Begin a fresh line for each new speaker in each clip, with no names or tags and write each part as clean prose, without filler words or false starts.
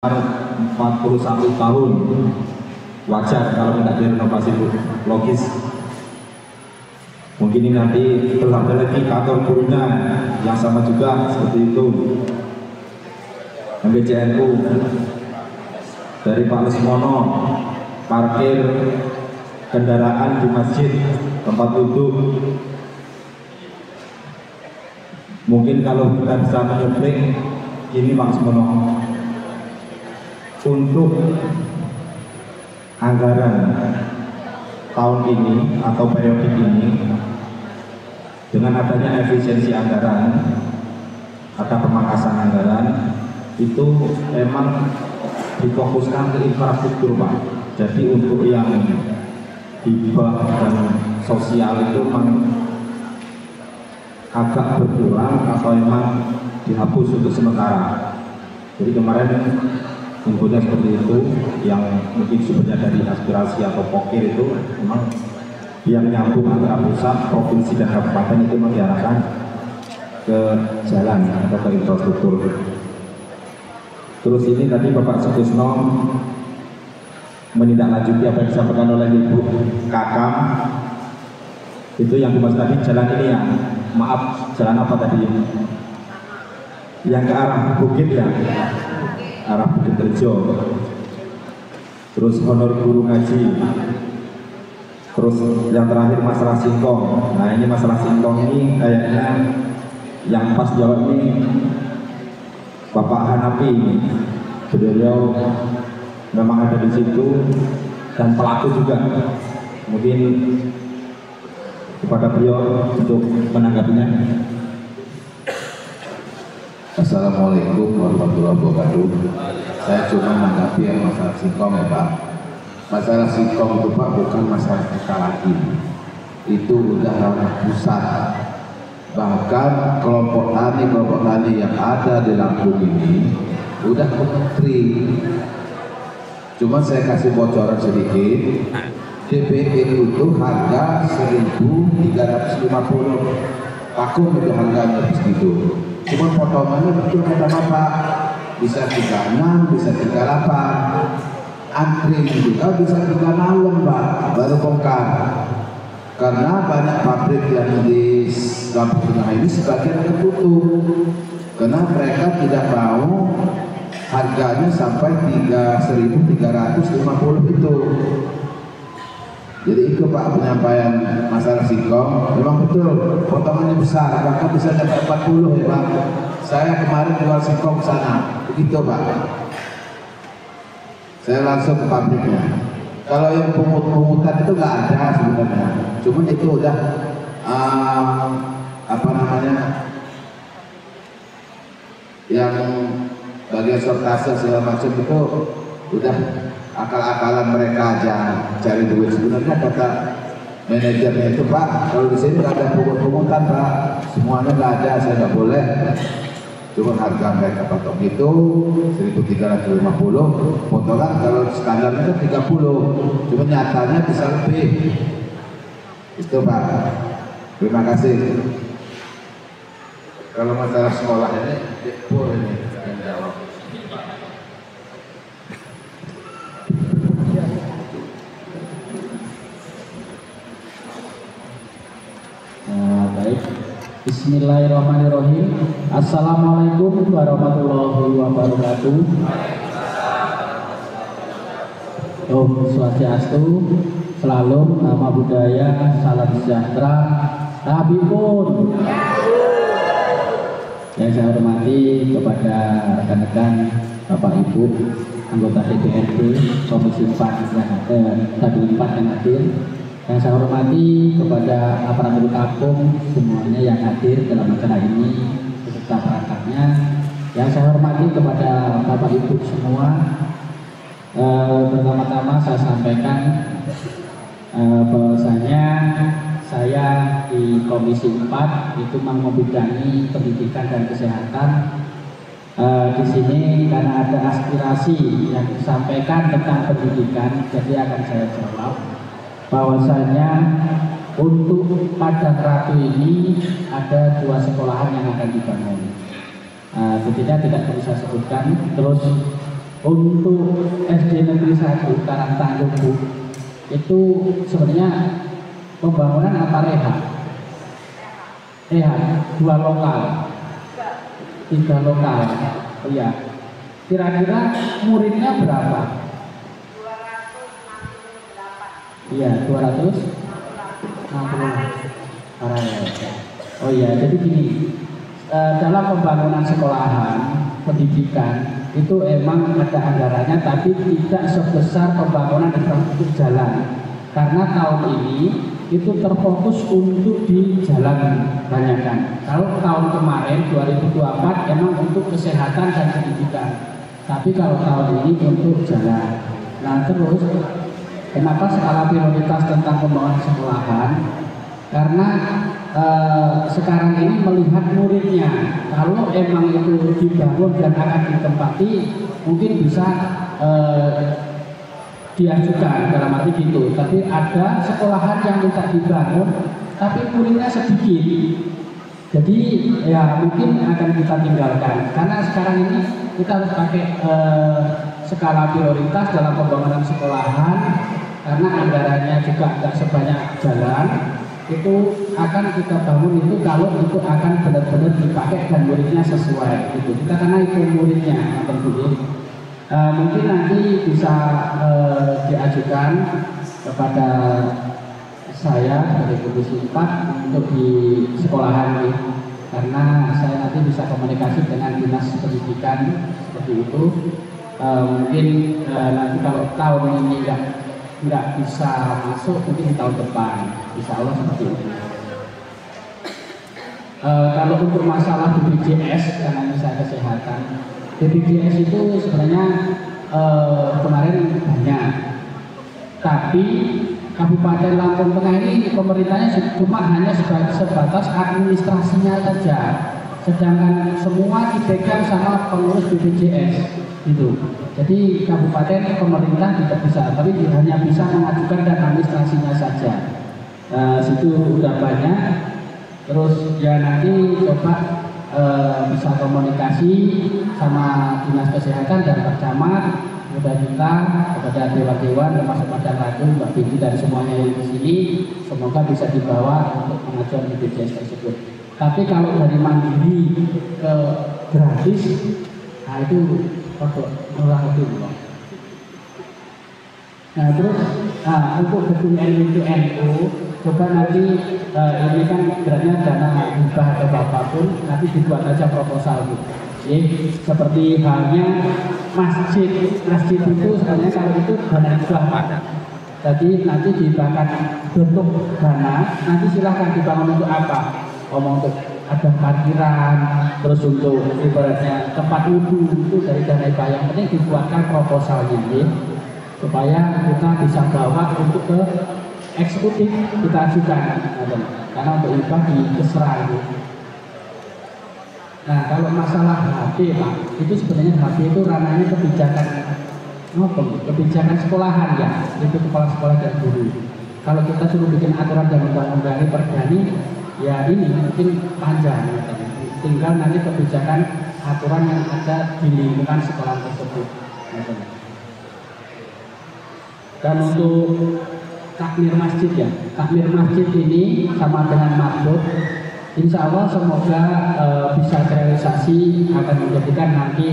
41 tahun, wajar kalau tidak direnovasi logis. Mungkin ini nanti terus ada lagi kantor gurunya yang sama juga seperti itu. MBCNU dari Pak Lesmono, parkir kendaraan di masjid, tempat duduk. Mungkin kalau kita bisa menyuplik ini Pak Lesmono untuk anggaran tahun ini atau periodik ini, dengan adanya efisiensi anggaran, ada pemangkasan anggaran, itu emang difokuskan ke infrastruktur Pak. Jadi untuk yang hibah dan sosial itu memang agak berkurang atau emang dihapus untuk sementara. Jadi kemarin infonya seperti itu, yang mungkin sumbernya dari aspirasi atau pokir itu memang yang nyambung antara pusat, provinsi dan kabupaten itu memang diarahkan ke jalan atau ke infrastruktur. Terus ini tadi Bapak Sutisno menindaklanjuti apa yang disampaikan oleh Ibu Kakam, itu yang dimaksud tadi jalan ini ya, maaf jalan apa tadi? Yang ke arah bukit ya, arah Bukit Rejo. Terus honor guru ngaji. Terus yang terakhir masalah singkong. Nah ini masalah singkong ini kayaknya yang pas jawab ini Bapak Hanapi. Beliau memang ada di situ dan pelaku juga. Mungkin kepada beliau untuk menanggapinya.
Assalamualaikum warahmatullahi wabarakatuh. Saya cuma menanggapi yang masalah singkong ya Pak. Masalah singkong itu Pak bukan masalah kita lagi. Itu udah ranah pusat. Bahkan kelompok tani yang ada di Lampung ini udah ke menteri. Cuma saya kasih bocoran sedikit. DPE itu harga 1.350. Vakum itu harganya begitu. Cuma potongannya betul kata Bapak, bisa 36, bisa 38. Antri juga bisa 3 malam Pak, baru bongkar. Karena banyak pabrik yang di Lampung Tengah ini sebagian tertutup. Karena mereka tidak mau harganya sampai 3.350 itu. Jadi itu Pak penyampaian masalah singkong. Memang betul potongannya besar, bahkan bisa dapat 40 ya Pak. Saya kemarin jual singkong ke sana, begitu Pak. Saya langsung ke pabriknya. Kalau yang pungutan itu nggak ada sebenarnya. Cuma itu udah apa namanya, yang bagian sortase segala macam itu udah akal-akalan mereka aja cari duit. Sebenarnya kata manajernya itu Pak, kalau di sini nggak ada pungut-pungutan Pak, semuanya nggak ada, saya nggak boleh. Cuma harga mereka patok itu 1.350, potongan kalau standarnya itu 30, cuma nyatanya bisa lebih. Itu Pak. Terima kasih. Kalau masalah sekolah ini, Pur ini yang jawab.
Baik, bismillahirrahmanirrahim. Assalamualaikum warahmatullahi wabarakatuh. Om Swastiastu, selalu nama budaya, salam sejahtera, Nabi pun. Yang saya hormati kepada rekan-rekan Bapak Ibu anggota DPRD Komisi 4 yang hadir. Yang saya hormati kepada aparatur kampung semuanya yang hadir dalam acara ini beserta perangkatnya. Yang saya hormati kepada Bapak Ibu semua, pertama-tama saya sampaikan bahwasanya saya di Komisi 4 itu membidangi pendidikan dan kesehatan. Di sini karena ada aspirasi yang disampaikan tentang pendidikan, jadi akan saya jawab bahwasanya untuk Padang Ratu ini ada 2 sekolahan yang akan dibangun. Tentunya tidak perlu saya sebutkan. Terus untuk SD Negeri 1 Karangtanjung Bu, itu sebenarnya pembangunan apa rehat? Rehat, 2 lokal, 3 lokal. Oh iya. Kira-kira muridnya berapa? 268. Iya, 260. Oh iya, jadi gini, dalam pembangunan sekolahan, pendidikan itu emang ada anggarannya, tapi tidak sebesar pembangunan infrastruktur jalan. Karena tahun ini itu terfokus untuk di jalan banyakkan. Kalau tahun kemarin 2024 emang untuk kesehatan dan pendidikan. Tapi kalau tahun ini untuk jalan. Nah terus, kenapa skala prioritas tentang pembangunan sekolahan? Karena sekarang ini melihat muridnya. Kalau emang itu dibangun dan akan ditempati, mungkin bisa diajukan dalam arti gitu. Tapi ada sekolahan yang minta dibangun, tapi muridnya sedikit. Jadi ya mungkin akan kita tinggalkan. Karena sekarang ini kita harus pakai skala prioritas dalam pembangunan sekolahan, karena anggarannya juga tidak sebanyak jalan. Itu akan kita bangun itu kalau itu akan benar-benar dipakai dan muridnya sesuai. Gitu. Kita karena itu muridnya tentunya. Mungkin nanti bisa diajukan kepada saya sebagai Komisi 4 untuk di sekolahan ini, karena saya nanti bisa komunikasi dengan dinas pendidikan seperti itu. Mungkin nanti kalau tahun ini nggak bisa masuk, mungkin di tahun depan, insya Allah seperti itu. Kalau untuk masalah BPJS, karena misalnya kesehatan, BPJS itu sebenarnya kemarin banyak, tapi Kabupaten Lampung Tengah ini pemerintahnya cuma hanya sebatas administrasinya saja, sedangkan semua dipegang sama pengurus BPJS gitu. Jadi kabupaten pemerintah tidak bisa, tapi hanya bisa mengajukan dan administrasinya saja. Situ udah banyak. Terus ya nanti coba bisa komunikasi sama dinas kesehatan dan Pak Camat, kepada kita, kepada dewan-dewan, termasuk Pak Ratu, Mbak Binti dan semuanya yang di sini, semoga bisa dibawa untuk pengajuan BPJS tersebut. Tapi kalau dari mandiri ke gratis, nah itu murah itu. Nah terus untuk gedung NWTNU, coba nanti ini kan geraknya dana hibah atau apapun, nanti dibuat aja proposal gitu. Seperti halnya masjid itu sebenarnya kalau itu dana hibah Pak. Jadi nanti dibahkan bentuk dana, nanti silahkan dibangun untuk apa? Untuk ada parkiran, terus untuk ibaratnya tempat wudhu itu dari dana hibah. Yang penting dibuatkan proposalnya, supaya kita bisa bawa untuk ke eksekutif, kita ajukan. Karena untuk hibah diserah itu. Nah kalau masalah HP Pak, itu sebenarnya HP itu ranahnya kebijakan sekolahan ya, itu kepala sekolah dan guru. Kalau kita suruh bikin aturan dan undang-undang perdani, ya ini mungkin panjang. Tinggal nanti kebijakan aturan yang ada di lingkungan sekolah tersebut. Dan untuk takmir masjid ya, takmir masjid ini sama dengan marbot. Insya Allah semoga bisa terrealisasi, akan menjadikan nanti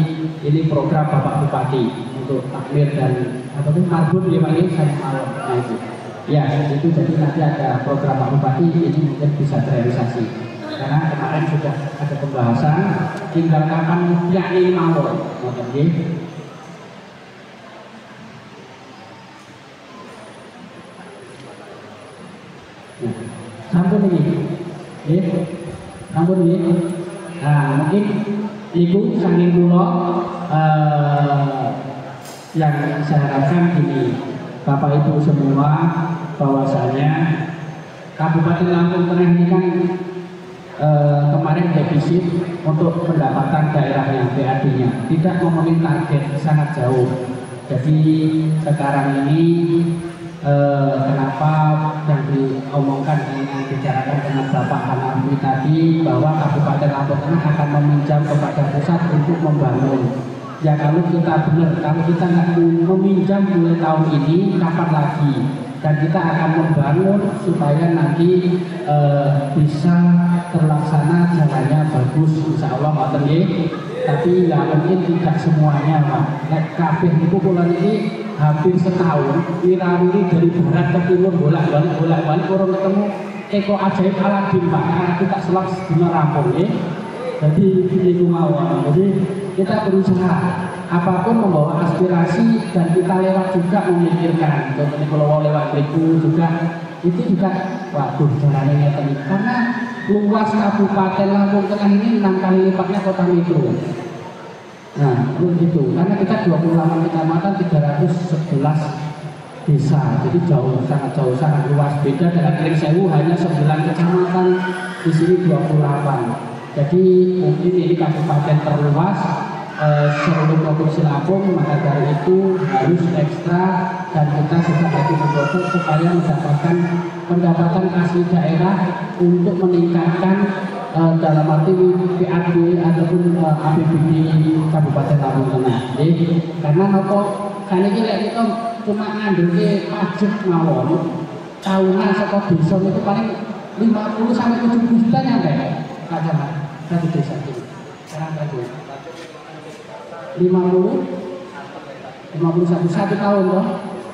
ini program Bapak Bupati untuk takmir dan marbot ya Pak, saya malam. Nah itu ya, itu jadi nanti ada program Pak Bupati, ini mungkin bisa terrealisasi karena kemarin sudah ada pembahasan, tinggal kapan yakni mawon. Sampun ini, sampun ini. Nah mungkin ibu saking kula yang saya harapkan gini, Bapak Ibu semua, bahwasanya Kabupaten Lampung Tengah ini kan kemarin defisit untuk pendapatan daerah yang PAD-nya tidak memenuhi target, sangat jauh. Jadi sekarang ini kenapa yang diomongkan dengan bicarakan dengan Bapak Hanarwi tadi bahwa Kabupaten Lampung Tengah akan meminjam kepada pusat untuk membangun. Ya kalau kita benar, kalau kita nggak meminjam mulai tahun ini, kapan lagi? Dan kita akan membangun supaya nanti bisa terlaksana jalannya bagus, insya Allah, ngoten nggih. Tapi ya mungkin tidak semuanya, Pak. Nek kabeh niku kula ini hampir setahun, wira-wiri dari barat ke timur bolak-balik urung ketemu Eko ajaib Aladin, Pak. Karena kita selak sedina rampung nggih. Jadi ini mawon. Jadi kita berusaha apapun membawa aspirasi dan kita lewat juga memikirkan. Contohnya kalau lewat Riku juga itu juga waduh jalannya tadi karena luas Kabupaten Lampung Tengah ini 6 kali lipatnya kota Metro. Nah begitu karena kita 28 kecamatan 311 desa, jadi sangat jauh sangat luas. Beda dengan Kringsewu hanya 9 kecamatan, di sini 28. Jadi mungkin ini kabupaten terluas seluruh provinsi Lampung, maka dari itu harus ekstra dan kita sudah lagi menggodok supaya mendapatkan pendapatan asli daerah untuk meningkatkan dalam arti PAD ataupun APBD Kabupaten Lampung Tengah. Karena nopo karena kita cuma ngandung pajak mawon tahunan sekolah desa itu paling 50 sampai 70 juta nyampe kacamat satu desa ini. Sekarang berapa? 51 tahun loh.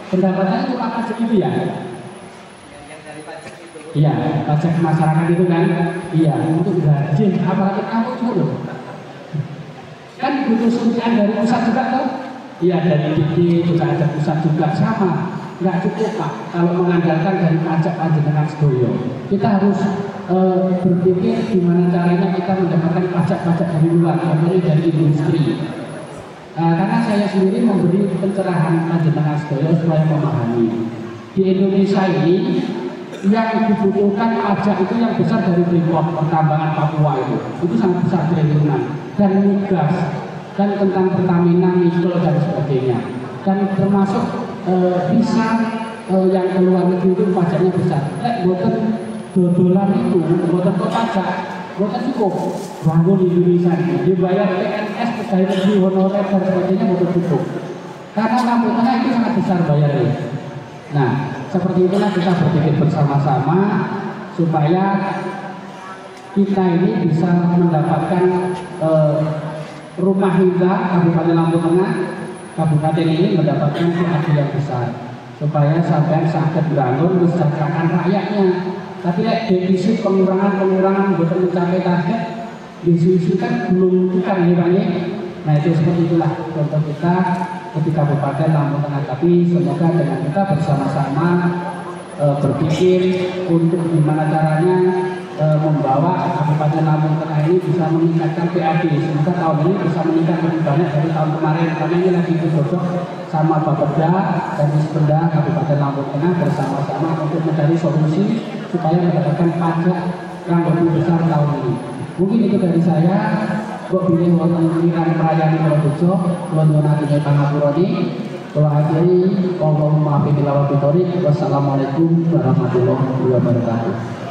Pendapatannya cuma pajak itu ya? Iya, pajak masyarakat itu kan? Iya, untuk gaji apalagi kamu juga loh. Kan butuh suntikan dari pusat juga tuh? Iya, dari DD juga ada pusat juga sama. Nggak cukup Pak, kalau mengandalkan dari pajak panjenengan sedoyo. Kita harus berpikir gimana caranya kita mendapatkan pajak-pajak dari luar, contohnya dari industri. Karena saya sendiri memberi pencerahan panjenengan sedoyo supaya memahami. Di Indonesia ini yang dibutuhkan pajak itu yang besar dari Freeport pertambangan Papua itu sangat besar triliunan, dan migas dan tentang Pertamina, nikel dan sebagainya. Dan termasuk bisa yang ke luar negeri itu pajaknya besar. Bukan dodolan itu, bukan kok pajak, bukan cukup. Bangun di Indonesia ini, dibayar PNS, pegawai negeri, honorer dan sebagainya bukan cukup. Karena Lampung Tengah itu sangat besar bayarnya. Nah, seperti itulah kita berpikir bersama-sama supaya kita ini bisa mendapatkan rumah hingga Kabupaten Lampung Tengah. Kabupaten ini mendapatkan PAD yang besar supaya sampai sakit bangun mensejahterakan rakyatnya. Tapi defisit pengurangan bukan mencapai target diisi kan belum bukan banyak. Nah itu seperti itulah contoh kita di Kabupaten Lampung Tengah. Tapi semoga dengan kita bersama-sama berpikir untuk gimana caranya membawa Kabupaten Lampung Tengah ini bisa meningkatkan PAD. Semoga tahun ini bisa meningkat lebih banyak dari tahun kemarin. Karena ini lagi digodok sama Bapeda dan Dispenda Kabupaten Lampung Tengah bersama-sama untuk mencari solusi supaya mendapatkan pajak yang lebih besar tahun ini. Mungkin itu dari saya. Kok pilih wonten pikiran perayaan Prodojo, kula nyuwun atine pangapurane. Kula akhiri, Allahumma billahi wa bihi. Wassalamualaikum warahmatullahi wabarakatuh.